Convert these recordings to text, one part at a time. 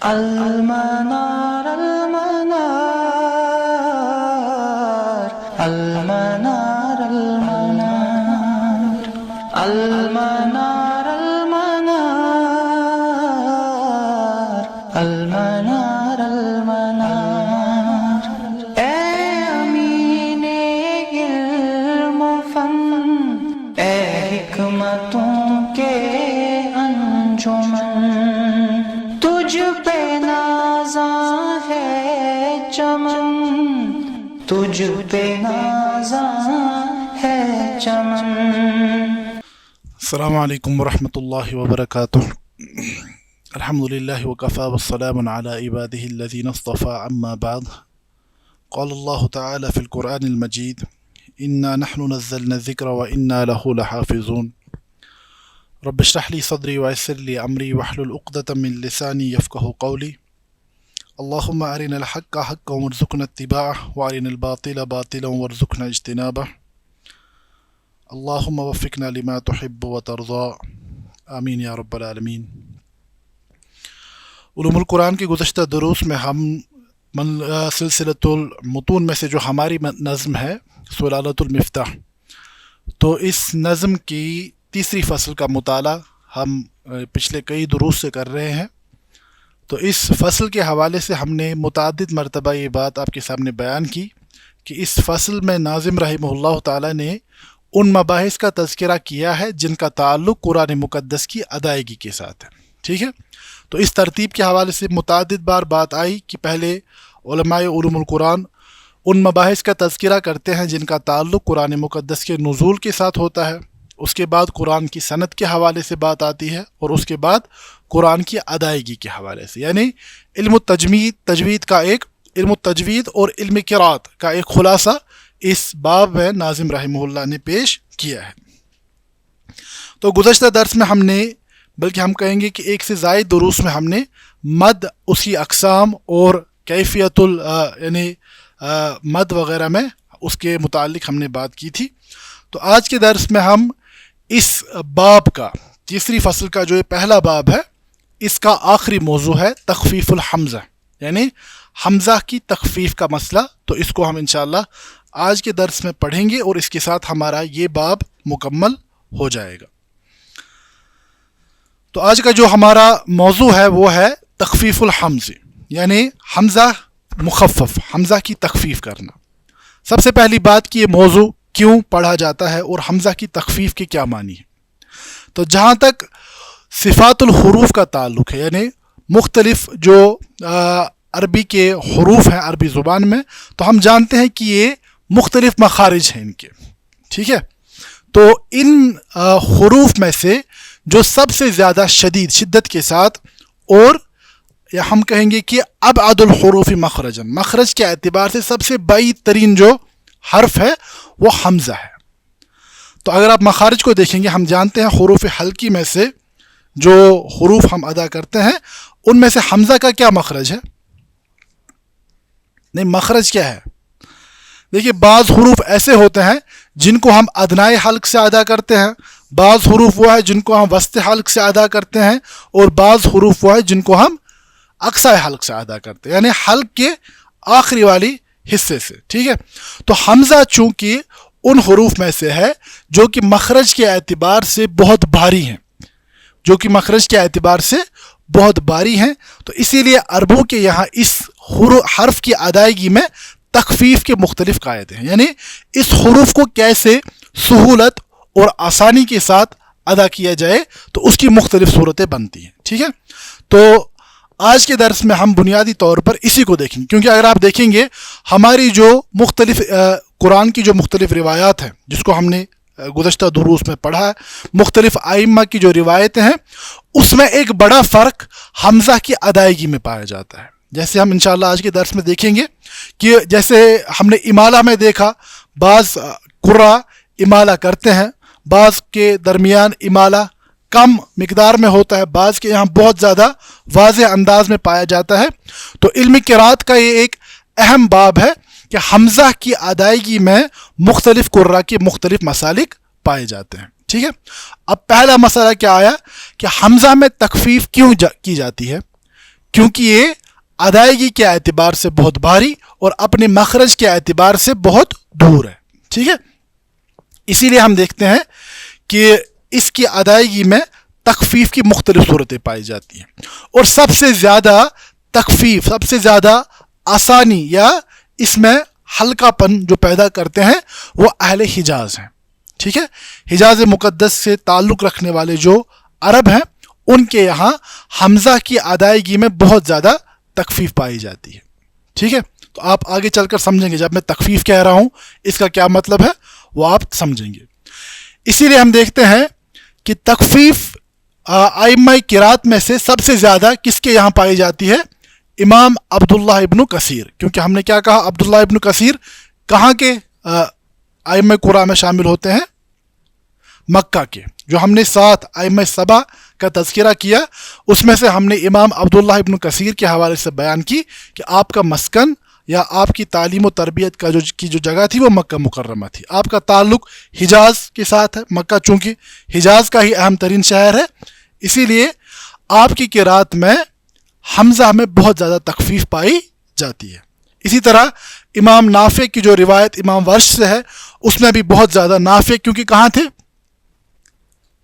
المنار المنار المنار المنار المنار المنار المنار المنار اے امین علم و فن، اے حکمتوں کے انجمن، تجھ پہ نازاں ہے چمن، تجھ پہ نازاں ہے چمن۔ السلام علیکم ورحمۃ اللہ وبرکاتہ۔ الحمد للہ وکفی والسلام علی عبادہ الذین اصطفى، اما بعد، قال اللہ تعالی فی القرآن المجید انا نحن نزلنا الذکر وانا لہ لحافظون۔ رب اشرح لی صدری ویسر لی امری واحلل عقدۃ من لسانی یفقہوا قولی۔ اللہم ارنا الحق حقا وارزقنا اتباعہ وارنا الباطل باطلا وارزقنا اجتنابہ۔ اللہم وفقنا لما تحب وترضى، آمین یا رب العالمین۔ علوم القرآن کے گزشتہ دروس میں ہم سلسلۃ المتون میں سے جو ہماری نظم ہے سلالۃ المفتاح، تو اس نظم کی تیسری فصل کا مطالعہ ہم پچھلے کئی دروس سے کر رہے ہیں۔ تو اس فصل کے حوالے سے ہم نے متعدد مرتبہ یہ بات آپ کے سامنے بیان کی کہ اس فصل میں ناظم رحمہ اللہ تعالی نے ان مباحث کا تذکرہ کیا ہے جن کا تعلق قرآن مقدس کی ادائیگی کے ساتھ ہے، ٹھیک ہے۔ تو اس ترتیب کے حوالے سے متعدد بار بات آئی کہ پہلے علماء علوم القرآن ان مباحث کا تذکرہ کرتے ہیں جن کا تعلق قرآن مقدس کے نزول کے ساتھ ہوتا ہے، اس کے بعد قرآن کی سند کے حوالے سے بات آتی ہے، اور اس کے بعد قرآن کی ادائیگی کے حوالے سے، یعنی علم التجوید اور علم قرات کا ایک خلاصہ اس باب میں ناظم رحمہ اللہ نے پیش کیا ہے۔ تو گزشتہ درس میں ہم نے، بلکہ ہم کہیں گے کہ ایک سے زائد دروس میں ہم نے مد، اس کی اقسام اور کیفیت یعنی مد وغیرہ میں اس کے متعلق ہم نے بات کی تھی۔ تو آج کے درس میں ہم اس باب کا، تیسری فصل کا جو یہ پہلا باب ہے، اس کا آخری موضوع ہے تخفیف الحمزہ، یعنی حمزہ کی تخفیف کا مسئلہ۔ تو اس کو ہم انشاءاللہ آج کے درس میں پڑھیں گے اور اس کے ساتھ ہمارا یہ باب مکمل ہو جائے گا۔ تو آج کا جو ہمارا موضوع ہے وہ ہے تخفیف الحمز، یعنی حمزہ مخفف، حمزہ کی تخفیف کرنا۔ سب سے پہلی بات کہ یہ موضوع کیوں پڑھا جاتا ہے اور حمزہ کی تخفیف کے کیا معنی ہے۔ تو جہاں تک صفات الحروف کا تعلق ہے، یعنی مختلف جو عربی کے حروف ہیں عربی زبان میں، تو ہم جانتے ہیں کہ یہ مختلف مخارج ہیں ان کے، ٹھیک ہے۔ تو ان حروف میں سے جو سب سے زیادہ شدت کے ساتھ، اور یا ہم کہیں گے کہ ابعد الحروف مخرجا، مخرج کے اعتبار سے سب سے بعید ترین جو حرف ہے وہ حمزہ ہے۔ تو اگر آپ مخارج کو دیکھیں گے، ہم جانتے ہیں حروف حلقی میں سے جو حروف ہم ادا کرتے ہیں ان میں سے حمزہ کا کیا مخرج ہے؟ نہیں، مخرج کیا ہے؟ دیکھیے، بعض حروف ایسے ہوتے ہیں جن کو ہم ادنائے حلق سے ادا کرتے ہیں، بعض حروف وہ ہے جن کو ہم وسط حلق سے ادا کرتے ہیں، اور بعض حروف وہ ہے جن کو ہم اقصی حلق سے ادا کرتے ہیں، یعنی حلق کے آخری والی حصے سے، ٹھیک ہے۔ تو حمزہ چونکہ ان حروف میں سے ہے جو کہ مخرج کے اعتبار سے بہت بھاری ہیں، تو اسی لیے عربوں کے یہاں اس حرف کی ادائیگی میں تخفیف کے مختلف قاعدے ہیں، یعنی اس حروف کو کیسے سہولت اور آسانی کے ساتھ ادا کیا جائے، تو اس کی مختلف صورتیں بنتی ہیں، ٹھیک ہے۔ تو آج کے درس میں ہم بنیادی طور پر اسی کو دیکھیں گے، کیونکہ اگر آپ دیکھیں گے ہماری جو مختلف قرآن کی جو مختلف روایات ہیں جس کو ہم نے گزشتہ دروس میں پڑھا ہے، مختلف ائمہ کی جو روایتیں ہیں، اس میں ایک بڑا فرق حمزہ کی ادائیگی میں پایا جاتا ہے۔ جیسے ہم انشاءاللہ آج کے درس میں دیکھیں گے کہ جیسے ہم نے امالہ میں دیکھا، بعض قراء امالہ کرتے ہیں، بعض کے درمیان امالہ کم مقدار میں ہوتا ہے، بعض کے یہاں بہت زیادہ واضح انداز میں پایا جاتا ہے۔ تو علم قرات کا یہ ایک اہم باب ہے کہ حمزہ کی ادائیگی میں مختلف قراء کے مختلف مسالک پائے جاتے ہیں، ٹھیک ہے۔ اب پہلا مسئلہ کیا آیا کہ حمزہ میں تخفیف کیوں کی جاتی ہے؟ کیونکہ یہ ادائیگی کے اعتبار سے بہت بھاری اور اپنے مخرج کے اعتبار سے بہت دور ہے. ٹھیک ہے, اسی لیے ہم دیکھتے ہیں کہ اس کی ادائیگی میں تخفیف کی مختلف صورتیں پائی جاتی ہیں, اور سب سے زیادہ تخفیف, سب سے زیادہ آسانی یا اس میں ہلکا پن جو پیدا کرتے ہیں وہ اہل حجاز ہیں. ٹھیک ہے, حجاز مقدس سے تعلق رکھنے والے جو عرب ہیں ان کے یہاں حمزہ کی ادائیگی میں بہت زیادہ تخفیف پائی جاتی ہے. ٹھیک ہے, تو آپ آگے چل کر سمجھیں گے جب میں تخفیف کہہ رہا ہوں اس کا کیا مطلب ہے وہ آپ سمجھیں گے. اسی لیے ہم دیکھتے ہیں کہ تخفیف ائمہ قرات میں سے سب سے زیادہ کس کے یہاں پائی جاتی ہے؟ امام عبداللہ ابن کثیر. کیونکہ ہم نے کیا کہا, عبداللہ ابن کثیر کہاں کے ائمہ قرآن میں شامل ہوتے ہیں؟ مکہ کے. جو ہم نے 7 ائمہ 7 کا تذکرہ کیا اس میں سے ہم نے امام عبداللہ ابن کثیر کے حوالے سے بیان کی کہ آپ کا مسکن یا آپ کی تعلیم و تربیت کا جو جگہ تھی وہ مکہ مکرمہ تھی. آپ کا تعلق حجاز کے ساتھ ہے. مکہ چونکہ حجاز کا ہی اہم ترین شہر ہے, اسی لیے آپ کی قرات میں حمزہ میں بہت زیادہ تخفیف پائی جاتی ہے. اسی طرح امام نافع کی جو روایت امام ورش سے ہے اس میں بھی بہت زیادہ, نافع کیونکہ کہاں تھے؟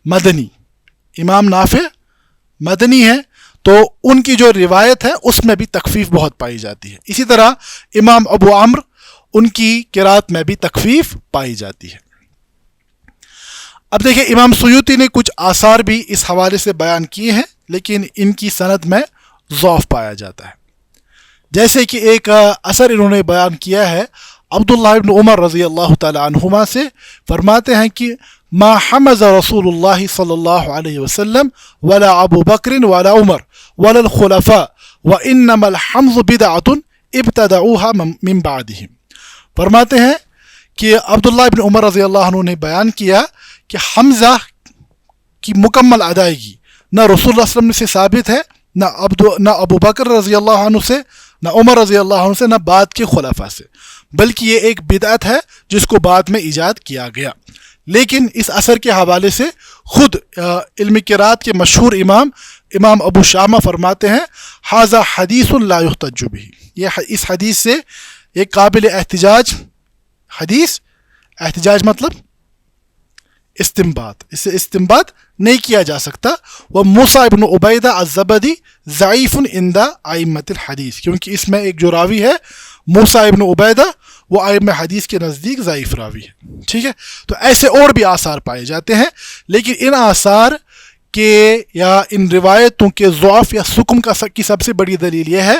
مدنی. امام نافع مدنی ہے تو ان کی جو روایت ہے اس میں بھی تخفیف بہت پائی جاتی ہے. اسی طرح امام ابو عمرو ان کی قرات میں بھی تخفیف پائی جاتی ہے. اب دیکھیں امام سیوطی نے کچھ آثار بھی اس حوالے سے بیان کیے ہیں لیکن ان کی سند میں ضعف پایا جاتا ہے. جیسے کہ ایک اثر انہوں نے بیان کیا ہے عبداللہ ابن عمر رضی اللہ تعالی عنہما سے, فرماتے ہیں کہ ما حمز رسول اللہ صلی اللہ علیہ وسلم ولا ابو بکر ولا عمر ولا الخلفاء وانما الحمز بدعۃ ابتدعوها من بعدهم. فرماتے ہیں کہ عبداللہ ابن عمر رضی اللہ عنہ نے بیان کیا کہ حمزہ کی مکمل ادائیگی نہ رسول اللہ صلی اللہ علیہ وسلم سے ثابت ہے, نہ ابو بکر رضی اللہ عنہ سے, نہ عمر رضی اللہ عنہ سے, نہ بعد کے خلفاء سے, بلکہ یہ ایک بدعت ہے جس کو بعد میں ایجاد کیا گیا. لیکن اس اثر کے حوالے سے خود علم قرات کے مشہور امام ابو شامہ فرماتے ہیں ھذا حدیث لا یحتج بہ, یہ اس حدیث سے ایک قابل احتجاج حدیث, احتجاج مطلب استنباط, اس سے استنباط نہیں کیا جا سکتا. وہ موسیٰ ابن عبیدہ الزبدی ضعیف عند ائمۃ الحدیث, کیونکہ اس میں ایک جو راوی ہے موسیٰ ابن عبیدہ وہ ائمہ حدیث کے نزدیک ضعیف راوی ہے. ٹھیک ہے, تو ایسے اور بھی آثار پائے جاتے ہیں لیکن ان آثار کے یا ان روایتوں کے ضعف یا سقم کی سب سے بڑی دلیل یہ ہے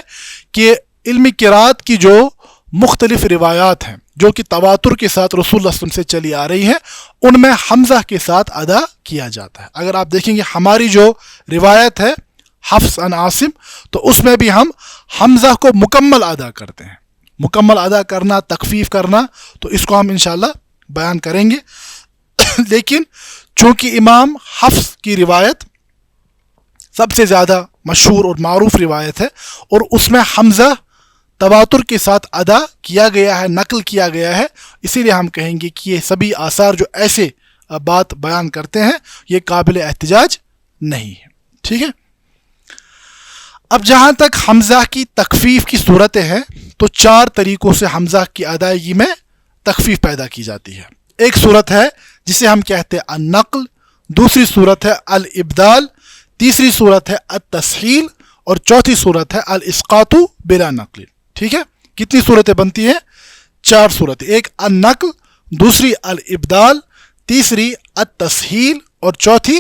کہ علم قرات کی جو مختلف روایات ہیں جو کہ تواتر کے ساتھ رسول اللہ صلی اللہ علیہ وسلم سے چلی آ رہی ہیں ان میں حمزہ کے ساتھ ادا کیا جاتا ہے. اگر آپ دیکھیں گے ہماری جو روایت ہے حفص عن عاصم تو اس میں بھی ہم حمزہ کو مکمل ادا کرتے ہیں. مکمل ادا کرنا, تخفیف کرنا, تو اس کو ہم انشاءاللہ بیان کریں گے. لیکن چونکہ امام حفص کی روایت سب سے زیادہ مشہور اور معروف روایت ہے اور اس میں حمزہ تواتر کے ساتھ ادا کیا گیا ہے, نقل کیا گیا ہے, اسی لیے ہم کہیں گے کہ یہ سبھی آثار جو ایسے بات بیان کرتے ہیں یہ قابل احتجاج نہیں ہے. ٹھیک ہے, اب جہاں تک حمزہ کی تخفیف کی صورتیں ہیں تو 4 طریقوں سے حمزہ کی ادائیگی میں تخفیف پیدا کی جاتی ہے. ایک صورت ہے جسے ہم کہتے ہیں النقل, دوسری صورت ہے الابدال, تیسری صورت ہے التسہیل اور چوتھی صورت ہے الاسقاط بلا نقل. ٹھیک ہے, کتنی صورتیں بنتی ہیں؟ 4 صورتیں. ایک النقل, دوسری الابدال, تیسری التسہیل اور چوتھی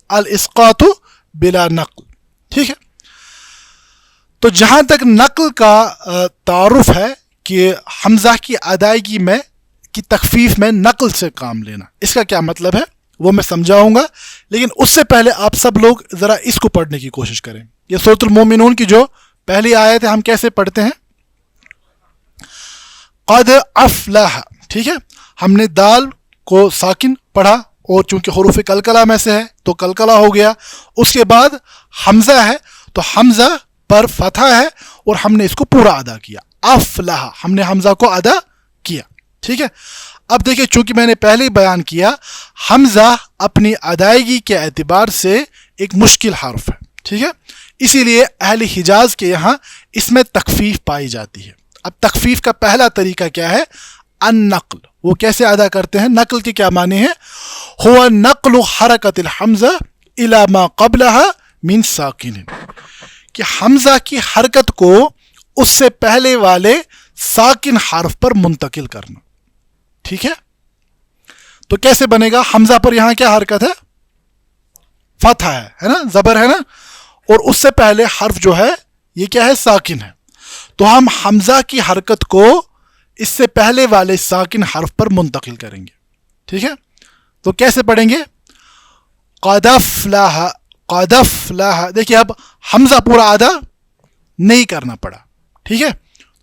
الاسقاط بلا نقل. ٹھیک ہے, تو جہاں تک نقل کا تعارف ہے کہ حمزہ کی ادائیگی میں کی تخفیف میں نقل سے کام لینا, اس کا کیا مطلب ہے وہ میں سمجھاؤں گا, لیکن اس سے پہلے آپ سب لوگ ذرا اس کو پڑھنے کی کوشش کریں. یہ سورۃ المومنون کی جو پہلی آیت ہے ہم کیسے پڑھتے ہیں؟ قد افلح. ٹھیک ہے, ہم نے دال کو ساکن پڑھا اور چونکہ حروف قلقلہ میں سے ہے تو قلقلہ ہو گیا. اس کے بعد حمزہ ہے تو حمزہ پر فتح ہے اور ہم نے اس کو پورا ادا کیا. افلح, ہم نے حمزہ کو ادا کیا. ٹھیک ہے, اب دیکھیں چونکہ میں نے پہلے ہی بیان کیا حمزہ اپنی ادائیگی کے اعتبار سے ایک مشکل حرف ہے. ٹھیک ہے, اسی لیے اہل حجاز کے یہاں اس میں تخفیف پائی جاتی ہے. اب تخفیف کا پہلا طریقہ کیا ہے؟ النقل. وہ کیسے ادا کرتے ہیں؟ نقل کے کیا معنی ہے؟ ہوا نقل حرکت الحمزہ الی ما قبلها من ساکن، کہ حمزہ کی حرکت کو اس سے پہلے والے ساکن حرف پر منتقل کرنا. ٹھیک ہے، تو کیسے بنے گا؟ حمزہ پر یہاں کیا حرکت ہے؟ فتح ہے نا، زبر ہے نا، اور اس سے پہلے حرف جو ہے یہ کیا ہے؟ ساکن ہے. تو ہم حمزہ کی حرکت کو اس سے پہلے والے ساکن حرف پر منتقل کریں گے. ٹھیک ہے، تو کیسے پڑھیں گے؟ قد افلح، قد افلح. دیکھیے اب حمزہ پورا ادا نہیں کرنا پڑا. ٹھیک ہے،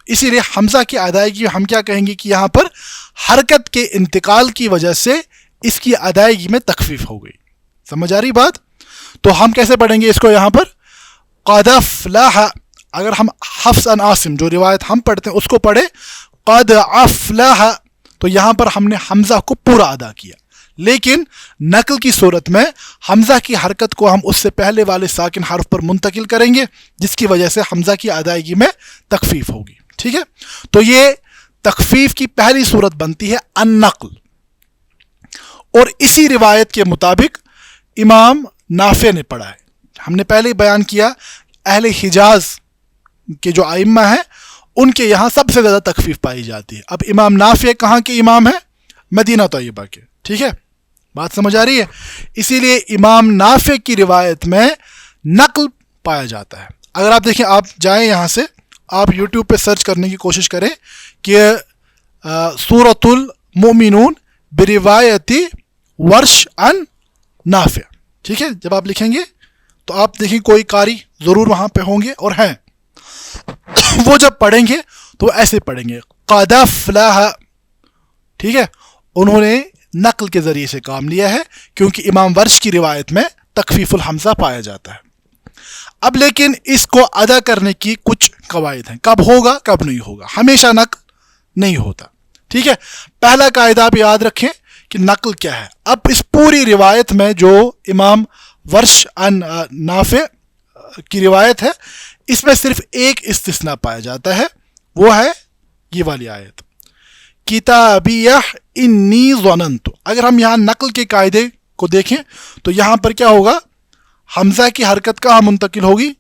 اسی لیے حمزہ کی ادائیگی ہم کیا کہیں گے کہ یہاں پر حرکت کے انتقال کی وجہ سے اس کی ادائیگی میں تخفیف ہو گئی. سمجھ آ رہی بات؟ تو ہم کیسے پڑھیں گے اس کو یہاں پر؟ قد افلح. اگر ہم حفص عن عاصم جو روایت ہم پڑھتے ہیں اس کو پڑھے قد افلح، تو یہاں پر ہم نے حمزہ کو پورا ادا کیا. لیکن نقل کی صورت میں حمزہ کی حرکت کو ہم اس سے پہلے والے ساکن حرف پر منتقل کریں گے، جس کی وجہ سے حمزہ کی ادائیگی میں تخفیف ہوگی. ٹھیک ہے، تو یہ تخفیف کی پہلی صورت بنتی ہے النقل. اور اسی روایت کے مطابق امام نافع نے پڑھا ہے. ہم نے پہلے ہی بیان کیا اہل حجاز کے جو ائمہ ہیں ان کے یہاں سب سے زیادہ تخفیف پائی جاتی ہے. اب امام نافع کہاں کے امام ہیں؟ مدینہ طیبہ کے. ٹھیک ہے، بات سمجھ آ رہی ہے؟ اسی لیے امام نافع کی روایت میں نقل پایا جاتا ہے. اگر آپ دیکھیں، آپ جائیں یہاں سے، آپ یوٹیوب پہ سرچ کرنے کی کوشش کریں کہ سورۃ المؤمنون بروایت ورش عن نافع. ٹھیک ہے، جب آپ لکھیں گے تو آپ دیکھیں کوئی قاری ضرور وہاں پہ ہوں گے اور ہیں، وہ جب پڑھیں گے تو ایسے پڑھیں گے قد افلح. ٹھیک ہے، انہوں نے نقل کے ذریعے سے کام لیا ہے کیونکہ امام ورش کی روایت میں تخفیف الحمزہ پایا جاتا ہے. اب لیکن اس کو ادا کرنے کی کچھ قواعد ہیں. کب ہوگا کب نہیں ہوگا؟ ہمیشہ نقل نہیں ہوتا. ٹھیک ہے، پہلا قاعدہ آپ یاد رکھیں کہ نقل کیا ہے. اب اس پوری روایت میں جو امام ورش عن نافع کی روایت ہے اس میں صرف ایک استثناء پایا جاتا ہے، وہ ہے یہ والی آیت کتابیہ انی ظننت. اگر ہم یہاں نقل کے قاعدے کو دیکھیں تو یہاں پر کیا ہوگا؟ حمزہ کی حرکت کہاں منتقل ہوگی؟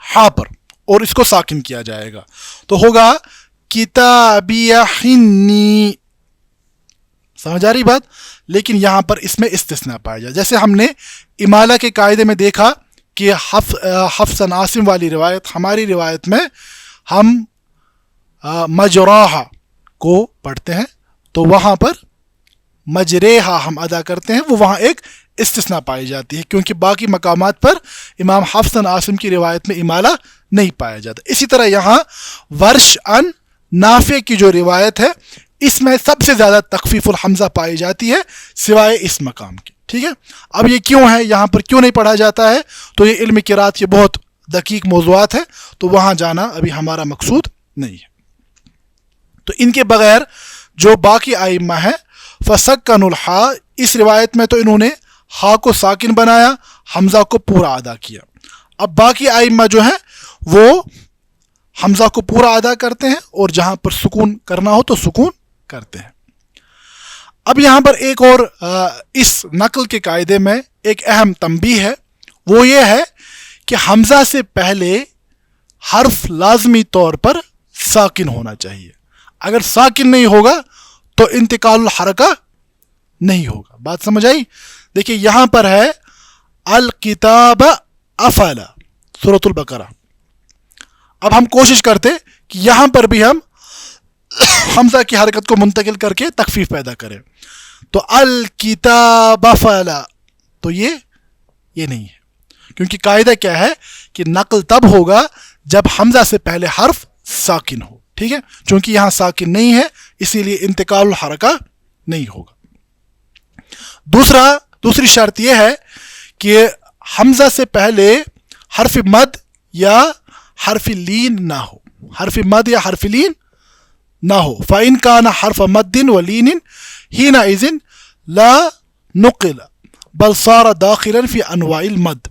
ہا پر، اور اس کو ساکن کیا جائے گا تو ہوگا کتابیہ انی. سمجھ آ رہی بات؟ لیکن یہاں پر اس میں استثناء پایا جائے. جیسے ہم نے امالہ کے قاعدے میں دیکھا کہ حفص عن عاصم والی روایت، ہماری روایت میں ہم مجراہا کو پڑھتے ہیں تو وہاں پر مجریہا ہم ادا کرتے ہیں، وہ وہاں ایک استثناء پائی جاتی ہے کیونکہ باقی مقامات پر امام حفص عن عاصم کی روایت میں امالہ نہیں پایا جاتا. اسی طرح یہاں ورش عن نافع کی جو روایت ہے اس میں سب سے زیادہ تخفیف الحمزہ پائی جاتی ہے سوائے اس مقام کے. ٹھیک ہے، اب یہ کیوں ہے؟ یہاں پر کیوں نہیں پڑھا جاتا ہے؟ تو یہ علم قرات کے بہت دقیق موضوعات ہیں، تو وہاں جانا ابھی ہمارا مقصود نہیں ہے. تو ان کے بغیر جو باقی ائمہ ہیں فسکن الحا، اس روایت میں تو انہوں نے ہا کو ساکن بنایا، حمزہ کو پورا ادا کیا. اب باقی ائمہ جو ہیں وہ حمزہ کو پورا ادا کرتے ہیں اور جہاں پر سکون کرنا ہو تو سکون کرتے ہیں. اب یہاں پر ایک اور اس نقل کے قاعدے میں ایک اہم تنبیہ ہے، وہ یہ ہے کہ حمزہ سے پہلے حرف لازمی طور پر ساکن ہونا چاہیے. اگر ساکن نہیں ہوگا تو انتقال الحرکہ نہیں ہوگا. بات سمجھ آئی؟ دیکھیے یہاں پر ہے الکتاب افلا، سورۃ البقرہ. اب ہم کوشش کرتے کہ یہاں پر بھی ہم حمزہ کی حرکت کو منتقل کر کے تخفیف پیدا کریں. تو الکتاب افلا، تو یہ نہیں ہے کیونکہ قاعدہ کیا ہے کہ نقل تب ہوگا جب حمزہ سے پہلے حرف ساکن ہو. ٹھیک ہے، چونکہ یہاں ساکن نہیں ہے اسی لیے انتقال الحرکہ نہیں ہوگا. دوسری شرط یہ ہے کہ حمزہ سے پہلے حرف مد یا حرف لین نہ ہو. حرف مد یا حرف لین نہ ہو. فَإِنْ كَانَ حَرْفَ مَدٍ وَلِينٍ حِينَئِذٍ لَا نُقِلَ بَلْ صَارَ دَاخِلًا فِي أَنْوَاعِ الْمَدِّ.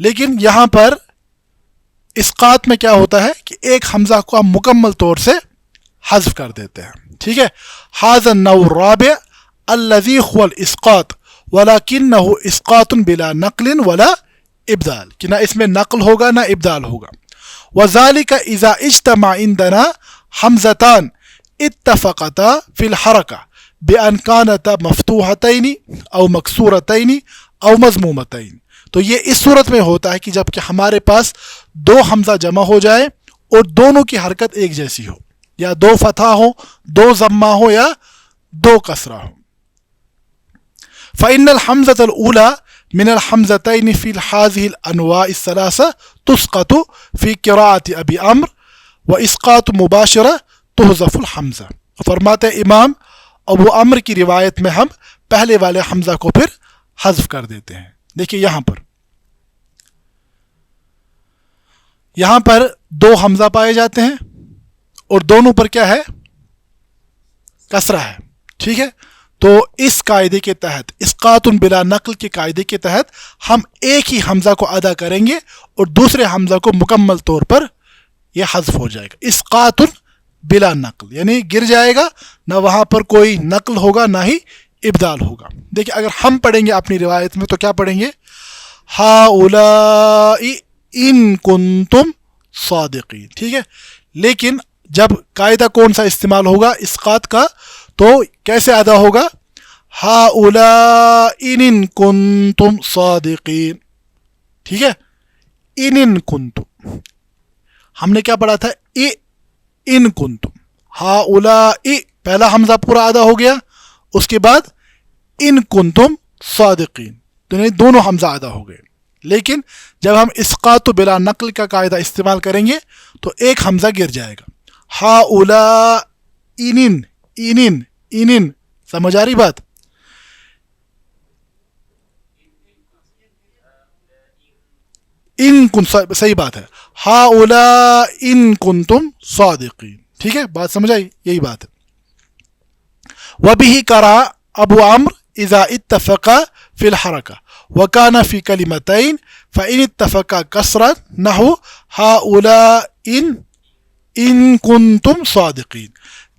لیکن یہاں پر اسقاط میں کیا ہوتا ہے کہ ایک حمزہ کو ہم مکمل طور سے حذف کر دیتے ہیں. ٹھیک ہے. ھذا النوع الرابع الذي هو الاسقاط ولكنه اسقاط بلا نقل ولا ابدال، کہ نہ اس میں نقل ہوگا نہ ابدال ہوگا. وذلك اذا اجتمع عندنا حمزتان اتفقتا في الحركة بأن كانتا مفتوحتين او مكسورتين او مضمومتين. تو یہ اس صورت میں ہوتا ہے کہ جب کہ ہمارے پاس دو حمزہ جمع ہو جائے اور دونوں کی حرکت ایک جیسی ہو، یا دو فتح ہو، دو ضمہ ہو، یا دو کسرہ ہو. فإن الحمزة الأولى من الحمزتين في هذه الأنواع الثلاثة تسقط في قراءة أبي عمرو وإسقاط مباشرة تحذف الحمزة. فرماتے امام ابو عمرو کی روایت میں ہم پہلے والے حمزہ کو پھر حذف کر دیتے ہیں. دیکھیے یہاں پر دو حمزہ پائے جاتے ہیں اور دونوں پر کیا ہے؟ کسرہ ہے. ٹھیک ہے. تو اس قاعدے کے تحت، اسقاط بلا نقل کے قاعدے کے تحت ہم ایک ہی حمزہ کو ادا کریں گے اور دوسرے حمزہ کو مکمل طور پر یہ حذف ہو جائے گا. اسقاط بلا نقل یعنی گر جائے گا، نہ وہاں پر کوئی نقل ہوگا نہ ہی ابدال ہوگا. دیکھیں اگر ہم پڑھیں گے اپنی روایت میں تو کیا پڑھیں گے؟ ہؤلاء ان کنتم صادقین. ٹھیک ہے. لیکن جب قاعدہ کون سا استعمال ہوگا اسقاط کا، تو کیسے ادا ہوگا؟ ہؤلاء ان کنتم صادقین. ٹھیک ہے. ان کنتم ہم نے کیا پڑھا تھا؟ ان کنتم. ہؤلاء پہلا حمزہ پورا ادا ہو گیا، اس کے بعد ان کنتم صادقین، تو دونوں حمزہ ادا ہو گئے. لیکن جب ہم اسقاط بلا نقل کا قاعدہ استعمال کریں گے تو ایک حمزہ گر جائے گا. ہؤلاء ان سمجھ آ رہی بات؟ صحیح بات ہے. ہؤلاء ان کنتم صادقین. ٹھیک ہے. بات سمجھ آئی؟ یہی بات ہے. وبه قرأ ابو عمرو اذا اتفقا في الحركة وكان في كلمتين فإن اتفقا كسرا نحو هؤلاء ان كنتم صادقين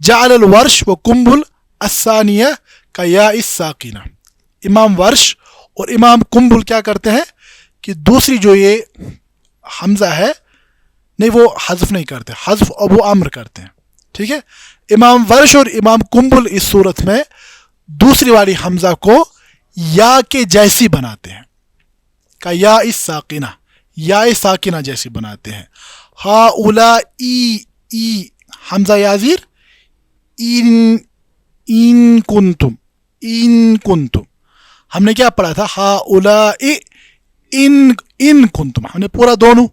جعل الورش وقنبل الثانية كياء الساكنة. امام ورش اور امام قنبل کیا کرتے ہیں کہ دوسری جو یہ حمزہ ہے نہیں وہ حذف نہیں کرتے، حذف ابو عمرو کرتے ہیں. ٹھیک ہے. امام ورش اور امام قنبل اس صورت میں دوسری والی حمزہ کو یا کے جیسی بناتے ہیں، کا یا ساکنہ، یا ساکنہ جیسی بناتے ہیں. ہؤلاء ای حمزہ یا زیر ان کنتم ہم نے کیا پڑھا تھا؟ ہؤلاء ان کنتم ہم نے پورا دونوں.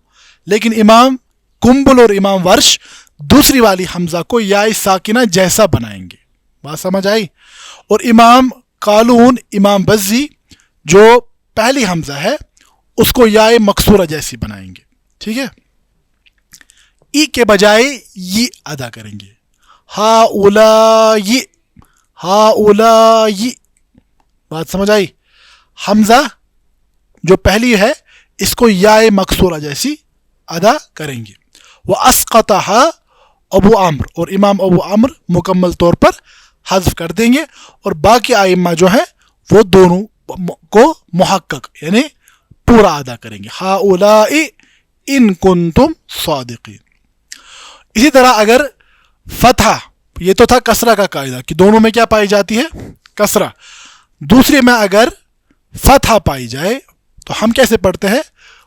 لیکن امام قنبل اور امام ورش دوسری والی حمزہ کو یا ساکنہ جیسا بنائیں گے. بات سمجھ آئی؟ اور امام قالون، امام بزی جو پہلی حمزہ ہے اس کو یا مکسورہ جیسی بنائیں گے. ٹھیک ہے. ای کے بجائے یہ ادا کریں گے. ہؤلاء. بات سمجھ آئی؟ حمزہ جو پہلی ہے اس کو یا مکسورہ جیسی ادا کریں گے. وَأَسْقَطَهَا ابو عمرو اور امام ابو عمرو مکمل طور پر حذف کر دیں گے، اور باقی ائمہ جو ہیں وہ دونوں کو محقق یعنی پورا ادا کریں گے. ہؤلاء ان کنتم صادقین. اسی طرح اگر فتح، یہ تو تھا کسرہ کا قاعدہ کہ دونوں میں کیا پائی جاتی ہے؟ کسرہ. دوسرے میں اگر فتح پائی جائے تو ہم کیسے پڑھتے ہیں؟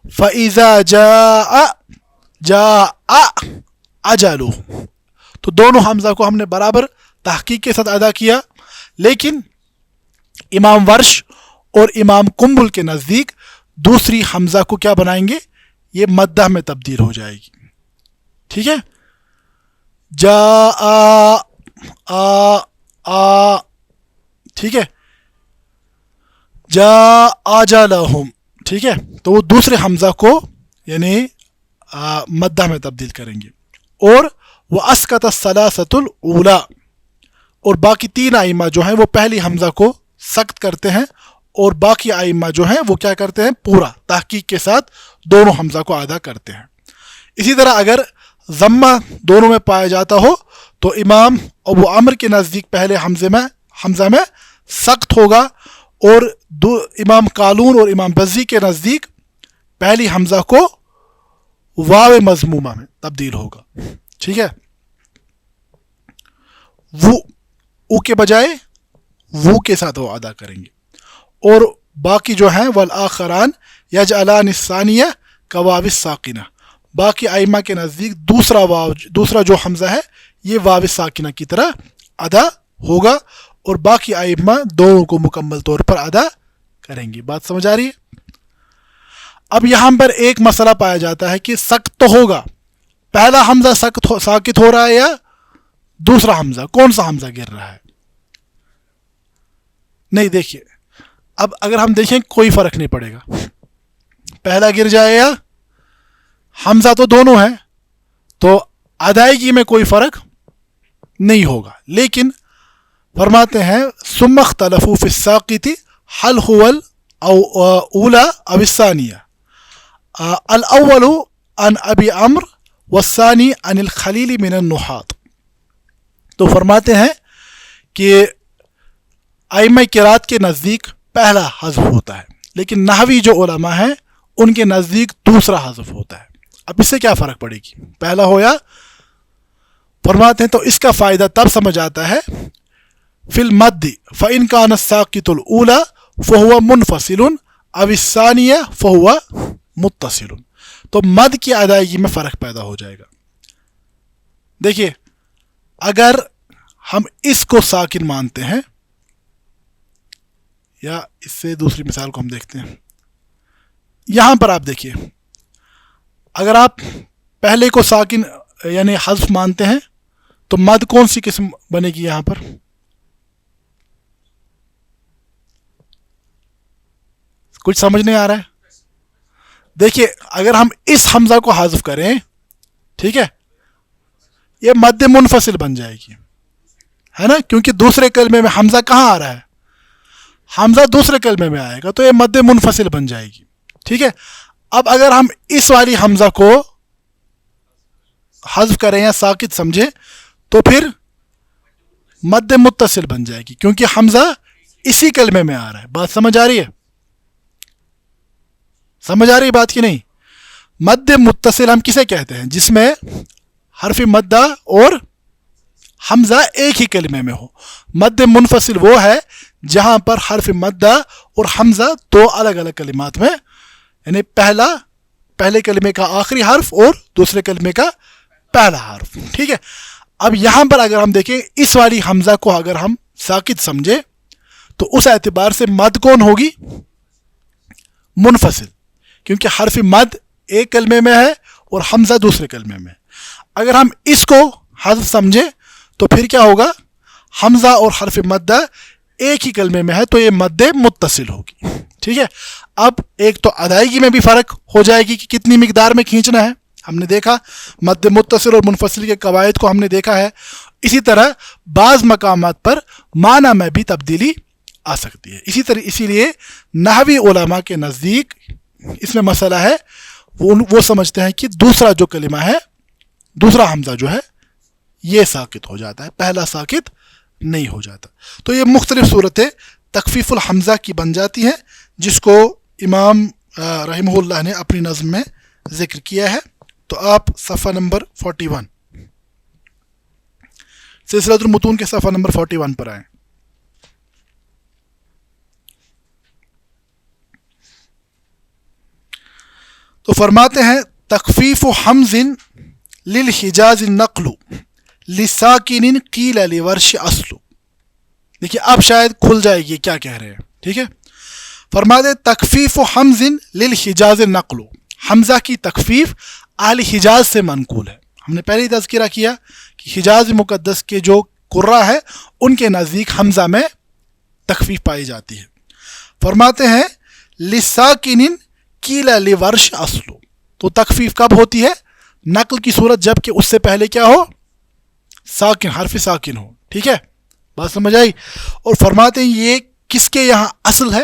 فَإِذَا جَاءَ أَجَلُهُ. تو دونوں حمزہ کو ہم نے برابر تحقیق کے ساتھ ادا کیا. لیکن امام ورش اور امام قنبل کے نزدیک دوسری حمزہ کو کیا بنائیں گے؟ یہ مدہ میں تبدیل ہو جائے گی. ٹھیک ہے. جاء آ ٹھیک ہے. جاء أجلهم. ٹھیک ہے. تو وہ دوسرے حمزہ کو یعنی مدہ میں تبدیل کریں گے. اور وہ اسقط الثلاثۃ الاولی، اور باقی تین ائمہ جو ہیں وہ پہلی حمزہ کو سخت کرتے ہیں اور باقی آئمہ جو ہیں وہ کیا کرتے ہیں؟ پورا تحقیق کے ساتھ دونوں حمزہ کو ادا کرتے ہیں. اسی طرح اگر ضمہ دونوں میں پایا جاتا ہو تو امام ابو عمر کے نزدیک پہلے حمزہ میں سخت ہوگا، اور امام قالون اور امام بزی کے نزدیک پہلی حمزہ کو واو مضمومہ میں تبدیل ہوگا. ٹھیک ہے، او کے بجائے وو کے ساتھ وہ ادا کریں گے. اور باقی جو ہیں والآخران یجعلان الثانیہ کواو الساکنہ، باقی ائمہ کے نزدیک دوسرا جو حمزہ ہے یہ واو ساکنہ کی طرح ادا ہوگا، اور باقی ائمہ دونوں کو مکمل طور پر ادا کریں گے. بات سمجھ آ رہی ہے؟ اب یہاں پر ایک مسئلہ پایا جاتا ہے کہ سکت تو ہوگا، پہلا حمزہ ساکت ہو رہا ہے یا دوسرا حمزہ؟ کون سا حمزہ گر رہا ہے؟ نہیں، دیکھیے اب اگر ہم دیکھیں کوئی فرق نہیں پڑے گا، پہلا گر جائے یا حمزہ تو دونوں ہیں، تو ادائیگی میں کوئی فرق نہیں ہوگا. لیکن فرماتے ہیں ثم اختلفوا فی الساقط هل هو الاولى او الثانیہ، الاول عن ابی عمرو والثانی عن الخلیل من النحاة. تو فرماتے ہیں کہ ائمہ قرات کے نزدیک پہلا حذف ہوتا ہے، لیکن نحوی جو علماء ہیں ان کے نزدیک دوسرا حذف ہوتا ہے. اب اس سے کیا فرق پڑے گی، پہلا ہو یا؟ فرماتے ہیں تو اس کا فائدہ تب سمجھ آتا ہے فی المد فإن كان الساقط الأولى فهو منفصل او الثانیہ فهو متصل. تو مد کی ادائیگی میں فرق پیدا ہو جائے گا. دیکھیے اگر ہم اس کو ساکن مانتے ہیں، یا اس سے دوسری مثال کو ہم دیکھتے ہیں، یہاں پر آپ دیکھیے اگر آپ پہلے کو ساکن یعنی حذف مانتے ہیں تو مد کون سی قسم بنے گی؟ یہاں پر کچھ سمجھ نہیں آ رہا ہے؟ دیکھیے اگر ہم اس حمزہ کو حذف کریں، ٹھیک ہے، یہ مد منفصل بن جائے گی، ہے نا، کیونکہ دوسرے کلمے میں حمزہ کہاں آ رہا ہے؟ حمزہ دوسرے کلمے میں آئے گا، تو یہ مد منفصل بن جائے گی. ٹھیک ہے، اب اگر ہم اس والی حمزہ کو حذف کریں یا ساکت سمجھیں تو پھر مد متصل بن جائے گی، کیونکہ حمزہ اسی کلمے میں آ رہا ہے. بات سمجھ آ رہی ہے؟ سمجھ آ رہی بات کی نہیں؟ مد متصل ہم کسے کہتے ہیں؟ جس میں حرف مدہ اور حمزہ ایک ہی کلمے میں ہو. مد منفصل وہ ہے جہاں پر حرف مدہ اور حمزہ دو الگ الگ کلمات میں، یعنی پہلے کلمے کا آخری حرف اور دوسرے کلمے کا پہلا حرف. ٹھیک ہے، اب یہاں پر اگر ہم دیکھیں اس والی حمزہ کو اگر ہم ساکت سمجھے تو اس اعتبار سے مد کون ہوگی؟ منفصل، کیونکہ حرف مد ایک کلمے میں ہے اور حمزہ دوسرے کلمے میں. اگر ہم اس کو حذف سمجھے تو پھر کیا ہوگا؟ حمزہ اور حرف مدہ ایک ہی کلمے میں ہے تو یہ مد متصل ہوگی. ٹھیک ہے، اب ایک تو ادائیگی میں بھی فرق ہو جائے گی کہ کتنی مقدار میں کھینچنا ہے، ہم نے دیکھا مد متصل اور منفصل کے قواعد کو ہم نے دیکھا ہے. اسی طرح بعض مقامات پر معنی میں بھی تبدیلی آ سکتی ہے. اسی لیے نحوی علماء کے نزدیک اس میں مسئلہ ہے، وہ سمجھتے ہیں کہ دوسرا جو کلمہ ہے، دوسرا حمزہ جو ہے یہ ساکت ہو جاتا ہے، پہلا ساکت نہیں ہو جاتا. تو یہ مختلف صورتیں تخفیف الحمزہ کی بن جاتی ہیں، جس کو امام رحمہ اللہ نے اپنی نظم میں ذکر کیا ہے. تو آپ صفحہ نمبر 41 سلسلۃ المتون کے صفحہ نمبر 41 پر آئیں. تو فرماتے ہیں تخفیف حمز للحجاز النقل لساکن قیل لورش اصل. دیکھیے اب شاید کھل جائے گی کیا کہہ رہے ہیں. ٹھیک ہے، فرماتے تخفیف حمز للحجاز النقل، حمزہ کی تخفیف اہل حجاز سے منقول ہے. ہم نے پہلے ہی تذکرہ کیا کہ حجاز مقدس کے جو قراء ہے ان کے نزدیک حمزہ میں تخفیف پائی جاتی ہے. فرماتے ہیں لساکن قیل لورش اصل. تو تخفیف کب ہوتی ہے؟ نقل کی صورت جب کہ اس سے پہلے کیا ہو؟ ساکن، حرف ساکن ہو. ٹھیک ہے، بات سمجھ آئی؟ اور فرماتے ہیں یہ کس کے یہاں اصل ہے؟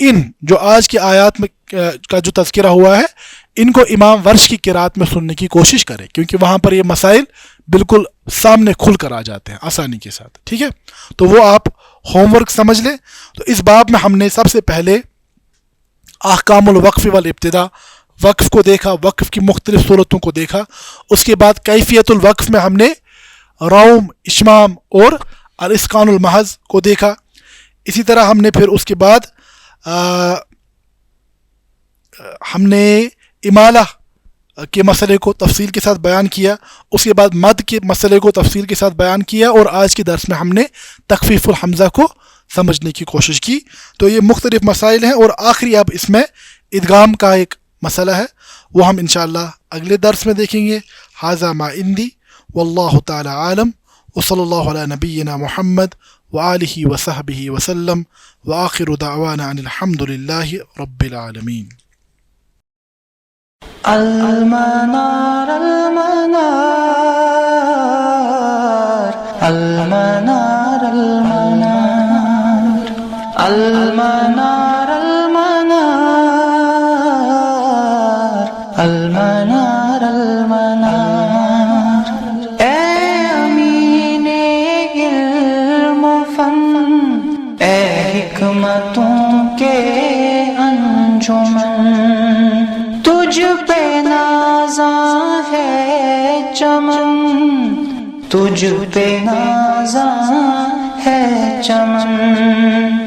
ان جو آج کی آیات میں کا جو تذکرہ ہوا ہے ان کو امام ورش کی قرات میں سننے کی کوشش کرے، کیونکہ وہاں پر یہ مسائل بالکل سامنے کھل کر آ جاتے ہیں آسانی کے ساتھ. ٹھیک ہے، تو وہ آپ ہوم ورک سمجھ لیں. تو اس باب میں ہم نے سب سے پہلے احکام الوقف والابتداء، وقف کو دیکھا، وقف کی مختلف صورتوں کو دیکھا. اس کے بعد کیفیت الوقف میں ہم نے روم، اشمام اور الاسقان المحض کو دیکھا. اسی طرح ہم نے پھر اس کے بعد ہم نے امالہ کے مسئلے کو تفصیل کے ساتھ بیان کیا. اس کے بعد مد کے مسئلے کو تفصیل کے ساتھ بیان کیا، اور آج کے درس میں ہم نے تخفیف الحمزہ کو سمجھنے کی کوشش کی. تو یہ مختلف مسائل ہیں، اور آخری اب اس میں ادغام کا ایک مسئلہ ہے، وہ ہم انشاءاللہ اگلے درس میں دیکھیں گے. ھذا ما عندی واللہ تعالی عالم، وصلی اللہ علی نبینا محمد وآلہ وصحبہ وسلم، وآخر دعوانا ان الحمد للہ رب العالمین. المنار المنار المنار المنار المنار المنار المنار. اے امین علم و فن، اے حکمتوں کے انجمن، تجھ پہ نازاں ہے چمن، تجھ پہ نازاں ہے چمن.